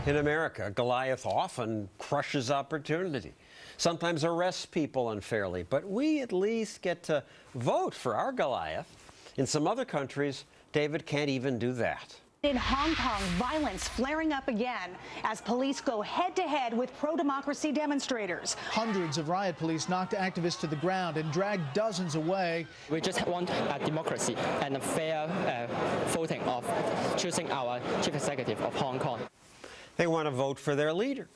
In America, Goliath often crushes opportunity, sometimes arrests people unfairly, but we at least get to vote for our Goliath. In some other countries, David can't even do that. In Hong Kong, violence flaring up again as police go head-to-head with pro-democracy demonstrators. Hundreds of riot police knocked activists to the ground and dragged dozens away. We just want democracy and a fair voting of choosing our chief executive of Hong Kong. They want to vote for their leader.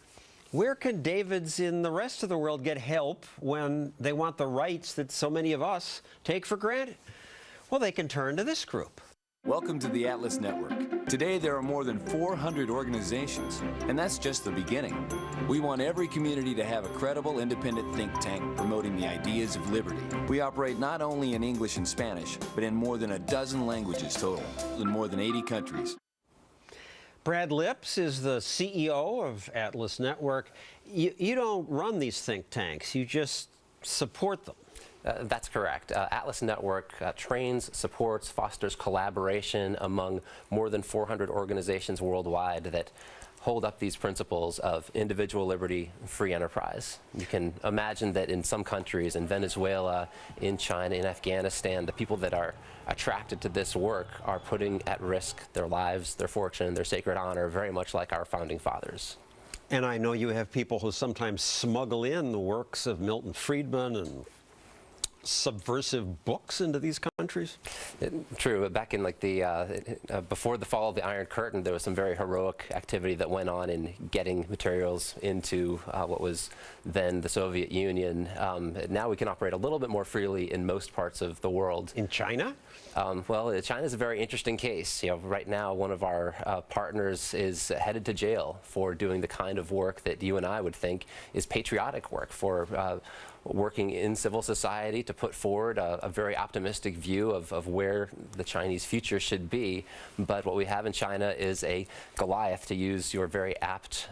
Where can Davids in the rest of the world get help when they want the rights that so many of us take for granted? Well, they can turn to this group. Welcome to the Atlas Network. Today there are more than 400 organizations, and that's just the beginning. We want every community to have a credible, independent think tank promoting the ideas of liberty. We operate not only in English and Spanish, but in more than a dozen languages total, in more than 80 countries. Brad Lipps is the CEO of Atlas Network. You don't run these think tanks, you just support them. That's correct. Atlas Network trains, supports, fosters collaboration among more than 400 organizations worldwide that hold up these principles of individual liberty, free enterprise. You can imagine that in some countries, in Venezuela, in China, in Afghanistan, the people that are attracted to this work are putting at risk their lives, their fortune, their sacred honor, very much like our founding fathers. And I know you have people who sometimes smuggle in the works of Milton Friedman and subversive books into these countries? True. Back in like the before the fall of the Iron Curtain, there was some very heroic activity that went on in getting materials into what was then the Soviet Union. Now we can operate a little bit more freely in most parts of the world. In China? Well, China is a very interesting case. Right now, one of our partners is headed to jail for doing the kind of work that you and I would think is patriotic work, for working in civil society to put forward a very optimistic view of where the Chinese future should be. But what we have in China is a Goliath, to use your very apt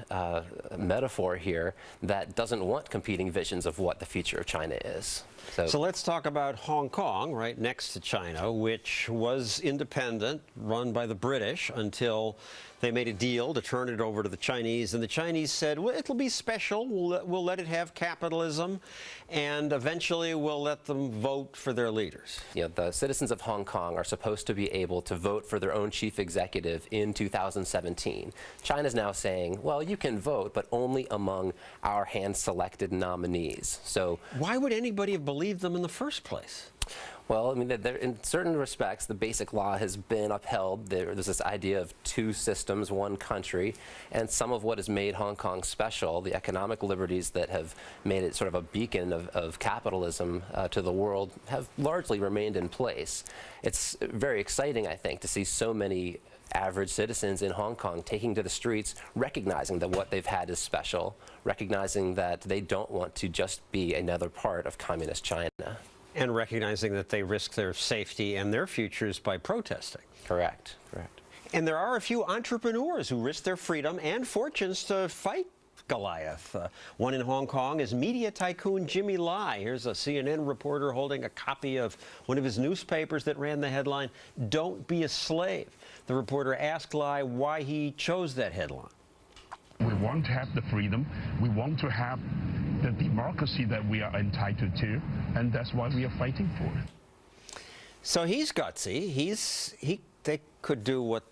metaphor here, that doesn't want competing visions of what the future of China is. So let's talk about Hong Kong, right next to China, which was independent, run by the British, until they made a deal to turn it over to the Chinese. And the Chinese said, well, it'll be special. We'll let it have capitalism, and eventually we'll let them vote for their leaders. The citizens of Hong Kong are supposed to be able to vote for their own chief executive in 2017. China's now saying, well, you can vote, but only among our hand-selected nominees. So why would anybody have believed them in the first place? Well, I mean, in certain respects, the basic law has been upheld. There's this idea of two systems, one country, and some of what has made Hong Kong special, the economic liberties that have made it sort of a beacon of capitalism to the world, have largely remained in place. It's very exciting, I think, to see so many average citizens in Hong Kong taking to the streets, recognizing that what they've had is special, recognizing that they don't want to just be another part of communist China. And recognizing that they risk their safety and their futures by protesting. Correct, correct. And there are a few entrepreneurs who risk their freedom and fortunes to fight Goliath. One in Hong Kong is media tycoon Jimmy Lai. Here's a CNN reporter holding a copy of one of his newspapers that ran the headline, "Don't be a slave." The reporter asked Lai why he chose that headline. We want to have the freedom. We want to have the democracy that we are entitled to, and that's why we are fighting for it. So he's gutsy. They could do what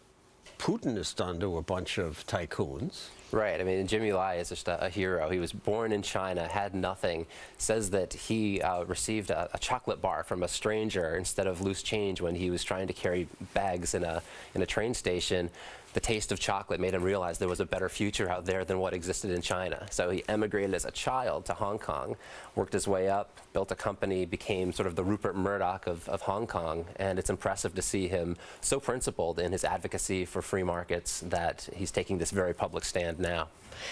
Putin has done to a bunch of tycoons. Right. I mean, Jimmy Lai is just a hero. He was born in China, had nothing, says that he received a chocolate bar from a stranger instead of loose change when he was trying to carry bags in a train station. The taste of chocolate made him realize there was a better future out there than what existed in China. So he emigrated as a child to Hong Kong, worked his way up, built a company, became sort of the Rupert Murdoch of Hong Kong. And it's impressive to see him so principled in his advocacy for free markets that he's taking this very public stand now.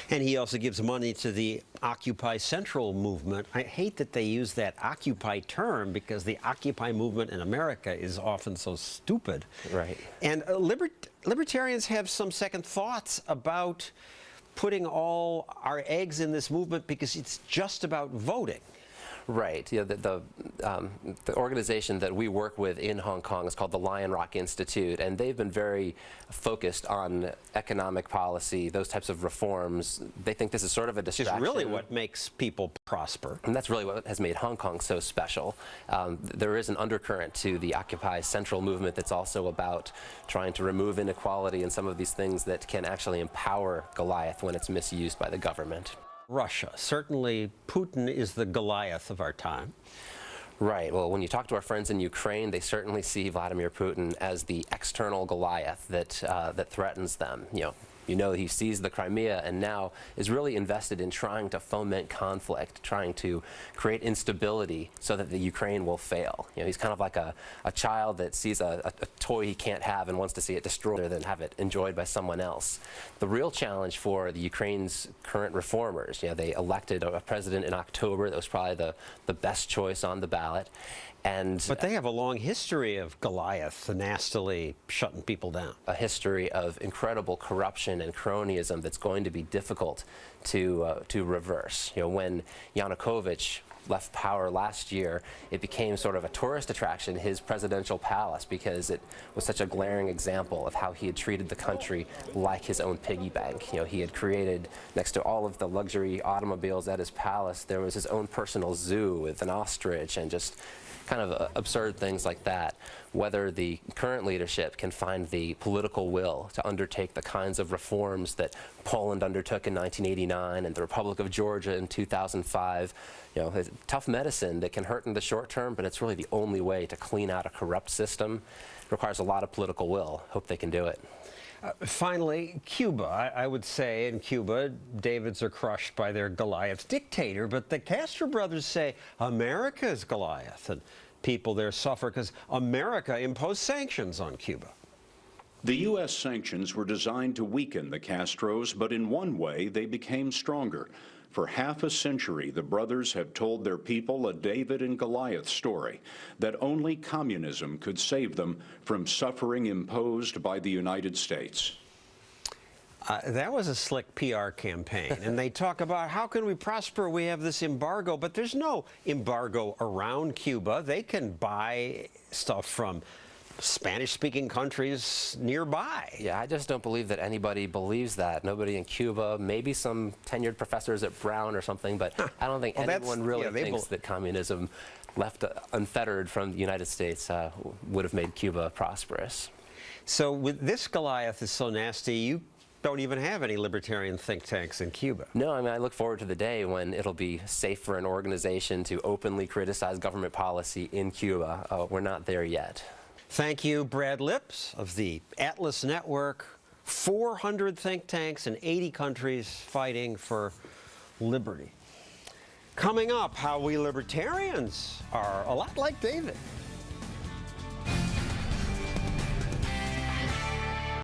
And he also gives money to the Occupy Central movement. I hate that they use that Occupy term because the Occupy movement in America is often so stupid. Right. And libertarians have some second thoughts about putting all our eggs in this movement because it's just about voting. Right. You know, the organization that we work with in Hong Kong is called the Lion Rock Institute, and they've been very focused on economic policy, those types of reforms. They think this is sort of a distraction. Which is really what makes people prosper. And that's really what has made Hong Kong so special. There is an undercurrent to the Occupy Central movement that's also about trying to remove inequality and some of these things that can actually empower Goliath when it's misused by the government. Russia. Certainly, Putin is the Goliath of our time. Right. Well, when you talk to our friends in Ukraine, they certainly see Vladimir Putin as the external Goliath that threatens them. You know, he seized the Crimea and now is really invested in trying to foment conflict, trying to create instability so that the Ukraine will fail. You know, he's kind of like a child that sees a toy he can't have and wants to see it destroyed rather than have it enjoyed by someone else. The real challenge for the Ukraine's current reformers, they elected a president in October that was probably the best choice on the ballot. But they have a long history of Goliath nastily shutting people down. A history of incredible corruption and cronyism that's going to be difficult to reverse. When Yanukovych left power last year, it became sort of a tourist attraction, his presidential palace, because it was such a glaring example of how he had treated the country like his own piggy bank. He had created, next to all of the luxury automobiles at his palace, there was his own personal zoo with an ostrich and just kind of absurd things like that. Whether the current leadership can find the political will to undertake the kinds of reforms that Poland undertook in 1989 and the Republic of Georgia in 2005, it's tough medicine that can hurt in the short term, but it's really the only way to clean out a corrupt system. It requires a lot of political will. Hope they can do it. Finally, Cuba. I would say in Cuba, Davids are crushed by their Goliath dictator, but the Castro brothers say America is Goliath, and people there suffer because America imposed sanctions on Cuba. The U.S. sanctions were designed to weaken the Castros, but in one way they became stronger. For half a century, the brothers have told their people a David and Goliath story, that only communism could save them from suffering imposed by the United States. That was a slick PR campaign, and they talk about how can we prosper, we have this embargo, but there's no embargo around Cuba. They can buy stuff from Spanish-speaking countries nearby. Yeah, I just don't believe that anybody believes that. Nobody in Cuba, maybe some tenured professors at Brown or something, but I don't think anyone really thinks that communism left unfettered from the United States would have made Cuba prosperous. So with this Goliath is so nasty, you don't even have any libertarian think tanks in Cuba. No, I mean, I look forward to the day when it'll be safe for an organization to openly criticize government policy in Cuba. We're not there yet. Thank you, Brad Lips of the Atlas Network. 400 think tanks in 80 countries fighting for liberty. Coming up, how we libertarians are a lot like David.